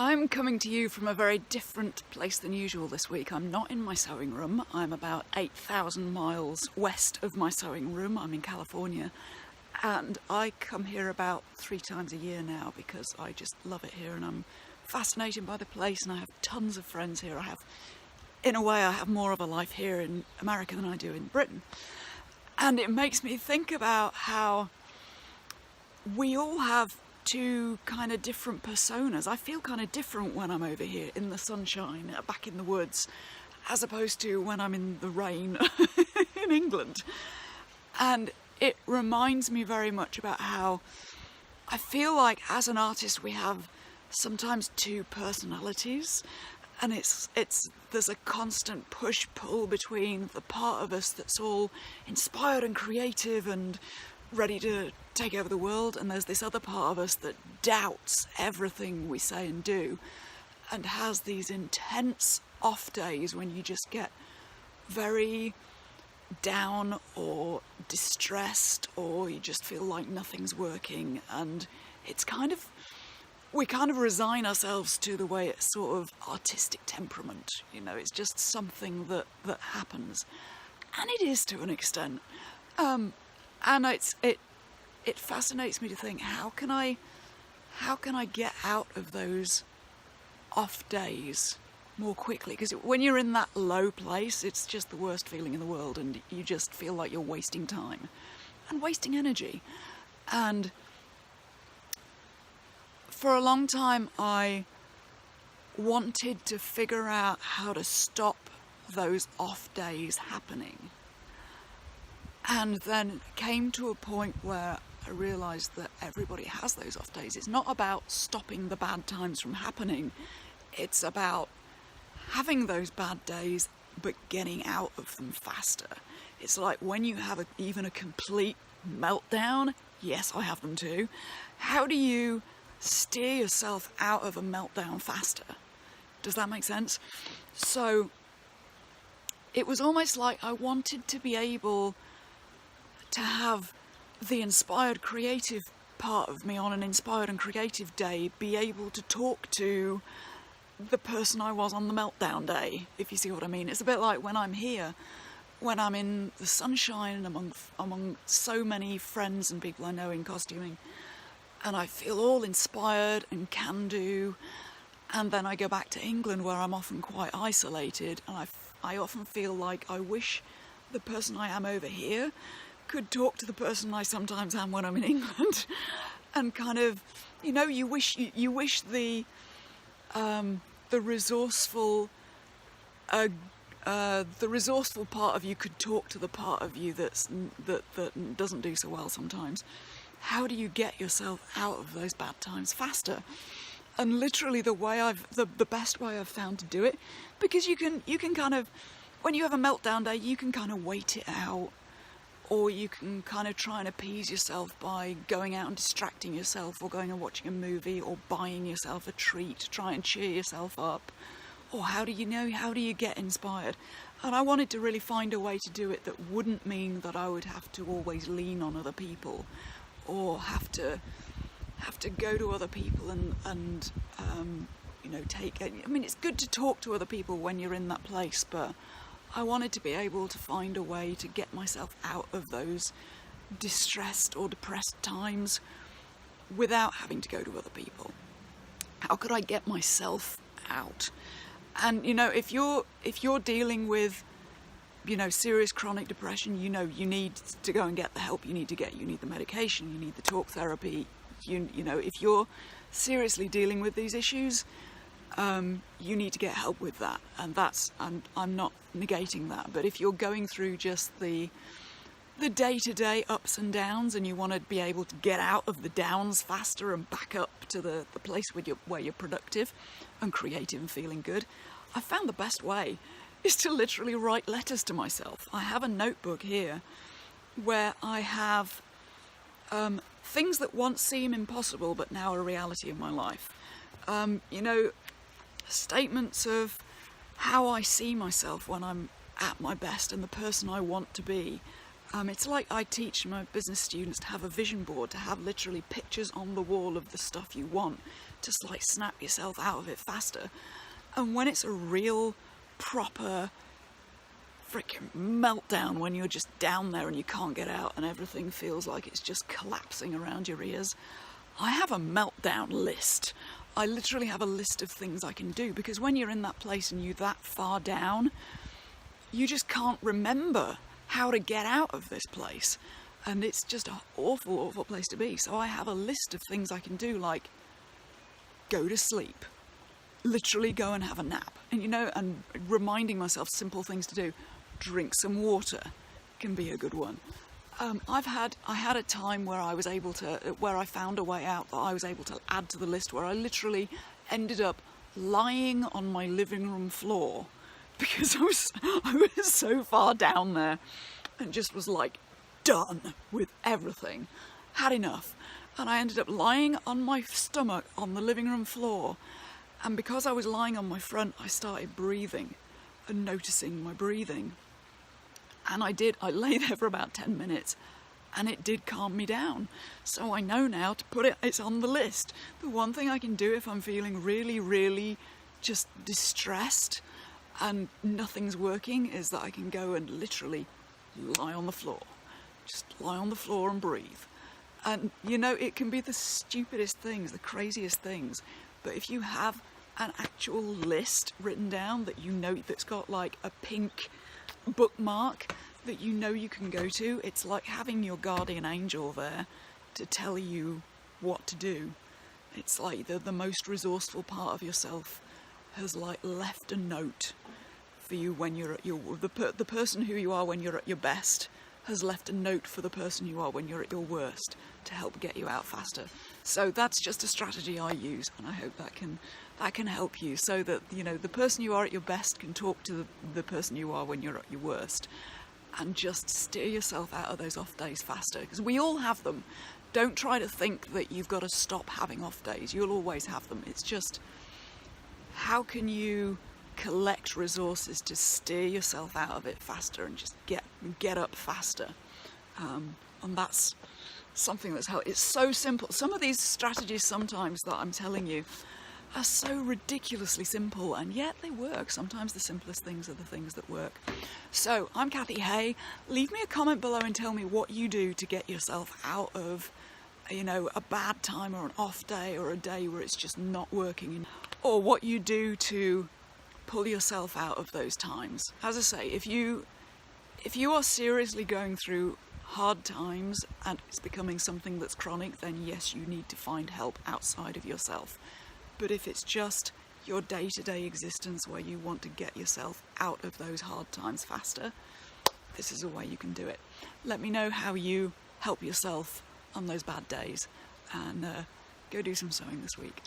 I'm coming to you from a very different place than usual this week. I'm not in my sewing room. I'm about 8,000 miles west of my sewing room. I'm in California, and I come here about 3 times a year now because I just love it here and I'm fascinated by the place, and I have tons of friends here. In a way, I have more of a life here in America than I do in Britain. And it makes me think about how we all have two kind of different personas. I feel kind of different when I'm over here in the sunshine, back in the woods, as opposed to when I'm in the rain in England. And it reminds me very much about how I feel like as an artist we have sometimes two personalities, and there's a constant push-pull between the part of us that's all inspired and creative and ready to take over the world, and there's this other part of us that doubts everything we say and do and has these intense off days when you just get very down or distressed, or you just feel like nothing's working, and we kind of resign ourselves to the way it's sort of artistic temperament, it's just something that happens, and it is to an extent. And it fascinates me to think, how can I get out of those off days more quickly? Because when you're in that low place, it's just the worst feeling in the world, and you just feel like you're wasting time and wasting energy. And for a long time, I wanted to figure out how to stop those off days happening. And then came to a point where I realised that everybody has those off days. It's not about stopping the bad times from happening. It's about having those bad days, but getting out of them faster. It's like when you have even a complete meltdown. Yes, I have them too. How do you steer yourself out of a meltdown faster? Does that make sense? So it was almost like I wanted to be able to have the inspired creative part of me on an inspired and creative day be able to talk to the person I was on the meltdown day, if you see what I mean. It's a bit like when I'm here, when I'm in the sunshine among so many friends and people I know in costuming, and I feel all inspired and can do, and then I go back to England where I'm often quite isolated, and I often feel like I wish the person I am over here could talk to the person I sometimes am when I'm in England, and kind of, you wish the resourceful part of you could talk to the part of you that doesn't do so well sometimes. How do you get yourself out of those bad times faster? And literally the best way I've found to do it, because you can kind of, when you have a meltdown day, you can kind of wait it out. Or you can kind of try and appease yourself by going out and distracting yourself, or going and watching a movie, or buying yourself a treat to try and cheer yourself up. Or how do you get inspired? And I wanted to really find a way to do it that wouldn't mean that I would have to always lean on other people, or have to go to other people and take it. I mean, it's good to talk to other people when you're in that place, but I wanted to be able to find a way to get myself out of those distressed or depressed times without having to go to other people. How could I get myself out? And if you're dealing with serious chronic depression, you need to go and get the help you need to get. You need the medication, you need the talk therapy. If you're seriously dealing with these issues, you need to get help with that, and I'm not negating that. But if you're going through just the day-to-day ups and downs, and you want to be able to get out of the downs faster and back up to the place where you're productive and creative and feeling good, I found the best way is to literally write letters to myself. I have a notebook here where I have things that once seem impossible but now are a reality in my life. Statements of how I see myself when I'm at my best and the person I want to be, It's like I teach my business students to have a vision board, to have literally pictures on the wall of the stuff you want, to like snap yourself out of it faster. And when it's a real, proper, freaking meltdown, when you're just down there and you can't get out and everything feels like it's just collapsing around your ears, I have a meltdown list. I literally have a list of things I can do, because when you're in that place and you're that far down, you just can't remember how to get out of this place, and it's just an awful, awful place to be. So I have a list of things I can do, like go to sleep, literally go and have a nap, and and reminding myself simple things to do. Drink some water can be a good one. I had a time where I found a way out that I was able to add to the list, where I literally ended up lying on my living room floor, because I was so far down there and just was like done with everything, had enough, and I ended up lying on my stomach on the living room floor, and because I was lying on my front, I started breathing and noticing my breathing, and I lay there for about 10 minutes, and it did calm me down. So I know now to it's on the list. The one thing I can do if I'm feeling really, really just distressed and nothing's working is that I can go and literally lie on the floor. Just lie on the floor and breathe. And it can be the stupidest things, the craziest things, but if you have an actual list written down that that's got like a pink bookmark that you can go to, it's like having your guardian angel there to tell you what to do. It's like the most resourceful part of yourself has like left a note for you when you're at the person who you are when you're at your best has left a note for the person you are when you're at your worst to help get you out faster. So that's just a strategy I use, and I hope that can help you, so that the person you are at your best can talk to the person you are when you're at your worst, and just steer yourself out of those off days faster, because we all have them. Don't try to think that you've got to stop having off days. You'll always have them. It's just, how can you collect resources to steer yourself out of it faster and just get up faster? And that's something that's how it's so simple. Some of these strategies sometimes that I'm telling you are so ridiculously simple, and yet they work. Sometimes the simplest things are the things that work. So I'm Kathy Hay. Leave me a comment below and tell me what you do to get yourself out of a bad time or an off day or a day where it's just not working, or what you do to pull yourself out of those times. As I say, if you are seriously going through hard times and it's becoming something that's chronic, then yes, you need to find help outside of yourself. But if it's just your day-to-day existence where you want to get yourself out of those hard times faster, this is a way you can do it. Let me know how you help yourself on those bad days, and go do some sewing this week.